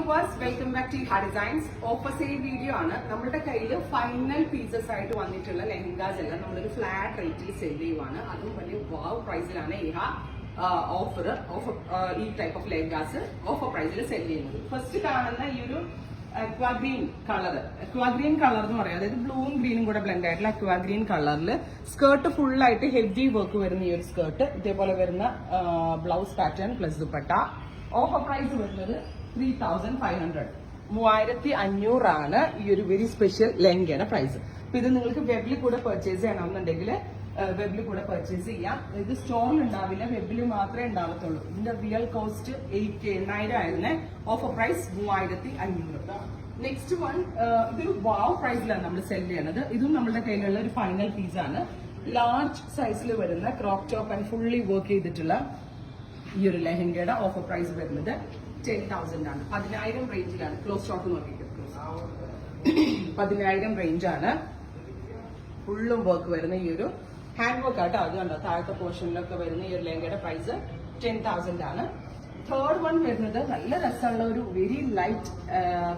Viewers, welcome back to ഹാ designs. Offer sale video ആണ്. നമ്മുടെ കയ്യിൽ ഫൈനൽ പീസസ് ആയിട്ട് വന്നിട്ടുള്ള ലെഹങ്കാസ് എല്ലാം നമ്മളൊരു ഫ്ലാറ്റ് റേറ്റിൽ സെയിൽ ചെയ്യുവാണ്. അതും വലിയ വാവ് പ്രൈസിലാണ് ഓഫർ ഈ ടൈപ്പ് ഓഫ് ലെഹങ്കാസ് ഓഫർ പ്രൈസിൽ സെയിൽ ചെയ്യുന്നത്. ഫസ്റ്റ് കാണുന്ന ഈ ഒരു അക്വാഗ്രീൻ കളർ എന്ന് പറയാം, അതായത് ബ്ലൂവും ഗ്രീനും കൂടെ ബ്ലെൻഡ് ആയിട്ടുള്ള അക്വാഗ്രീൻ കളറിൽ സ്കേർട്ട് ഫുൾ ആയിട്ട് ഹെവി വർക്ക് വരുന്ന ഈ ഒരു സ്കേർട്ട്, ഇതേപോലെ വരുന്ന blouse pattern plus dupatta. Offer price വരുന്നത് 3500, 3500 ആണ് ഈ ഒരു വെരി സ്പെഷ്യൽ ലെഹങ്കയുടെ പ്രൈസ്. അപ്പൊ ഇത് നിങ്ങൾക്ക് വെബിൽ കൂടെ പർച്ചേസ് ചെയ്യണമെന്നുണ്ടെങ്കിൽ വെബിൽ കൂടെ പർച്ചേസ് ചെയ്യാം. ഇത് സ്റ്റോറിൽ ഉണ്ടാവില്ല, വെബിൽ മാത്രമേ ഉണ്ടാവത്തുള്ളൂ. ഇതിന്റെ റിയൽ കോസ്റ്റ് 8,000 ആയിരുന്നേ. Offer price 3500. നെക്സ്റ്റ് വൺ, ഇതൊരു വാവ് പ്രൈസിലാണ് നമ്മൾ സെൽ ചെയ്യണത്. ഇതും നമ്മുടെ കയ്യിലുള്ള ഒരു ഫൈനൽ പീസ് ആണ്. ലാർജ് സൈസിൽ വരുന്ന crop top and fully work ചെയ്തിട്ടുള്ള ഈ ഒരു ലെഹങ്കയുടെ ഓഫർ പ്രൈസ് വരുന്നത് 10,000 ആണ്. 10,000 റേഞ്ചിലാണ്. ക്ലോസ് സ്റ്റോക്ക് നോക്കിയിട്ട് 10,000 റേഞ്ചാണ്. ഫുള്ളും വർക്ക് വരുന്ന ഈ ഒരു ഹാൻഡ് വർക്ക് ആട്ടോ. അത് കണ്ടോ, താഴത്തെ പോർഷനിലൊക്കെ വരുന്ന ഈ ഒരു ലെഹങ്കയുടെ പ്രൈസ് 10,000 ആണ്. തേർഡ് വൺ വരുന്നത് നല്ല രസമുള്ള ഒരു very light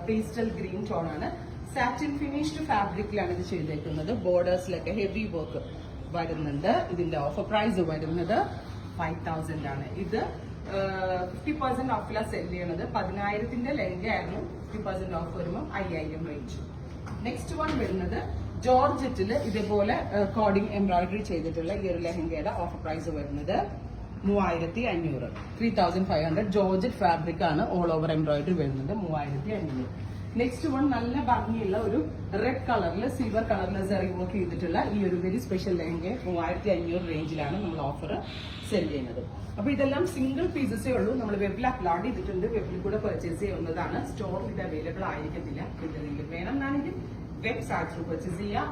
pastel green tone ആണ്. സാറ്റിൻ ഫിനിഷ്ഡ് ഫാബ്രിക്കിലാണ് ഇത് ചെയ്തേക്കുന്നത്. ബോർഡേഴ്സിലൊക്കെ ഹെവി വർക്ക് വരുന്നുണ്ട്. ഇതിന്റെ ഓഫർ പ്രൈസ് വരുന്നത് 5,000 ആണ്. ഇത് 50% ഓഫിലാണ് സെൽ ചെയ്യണത്. 10,000 ലെഹങ്ക ആയിരുന്നു. 50% ഓഫ് വരുമ്പോൾ 5,000 റേഞ്ച്. നെക്സ്റ്റ് വൺ വരുന്നത് ജോർജറ്റിൽ ഇതേപോലെ കോഡിംഗ് എംബ്രോയിഡറി ചെയ്തിട്ടുള്ള ഈ ഒരു ലെഹങ്കയുടെ ഓഫർ പ്രൈസ് വരുന്നത് 3,500, 3,500. ജോർജറ്റ് ഫാബ്രിക് ആണ്. ഓൾ ഓവർ എംബ്രോയിഡറി വരുന്നത് 3,500. നെക്സ്റ്റ് വൺ നല്ല ഭംഗിയുള്ള ഒരു റെഡ് കളറിൽ സിൽവർ കളറിൽ സെറി വർക്ക് ചെയ്തിട്ടുള്ള ഈ ഒരു വെരി സ്പെഷ്യൽ ലെഹങ്ക 3,500 റേഞ്ചിലാണ് നമ്മൾ ഓഫർ സെൽ ചെയ്യുന്നത്. അപ്പൊ ഇതെല്ലാം സിംഗിൾ പീസസേ ഉള്ളൂ. നമ്മൾ വെബിൽ അപ്ലോഡ് ചെയ്തിട്ടുണ്ട്. വെബിൽ കൂടെ പർച്ചേസ് ചെയ്യുന്നതാണ്. സ്റ്റോറിൽ ഇത് അവൈലബിൾ ആയിരിക്കത്തില്ല. എന്തെങ്കിലും വേണം എന്നാണെങ്കിൽ വെബ്സൈറ്റ് ത്രൂ പർച്ചേസ് ചെയ്യാം.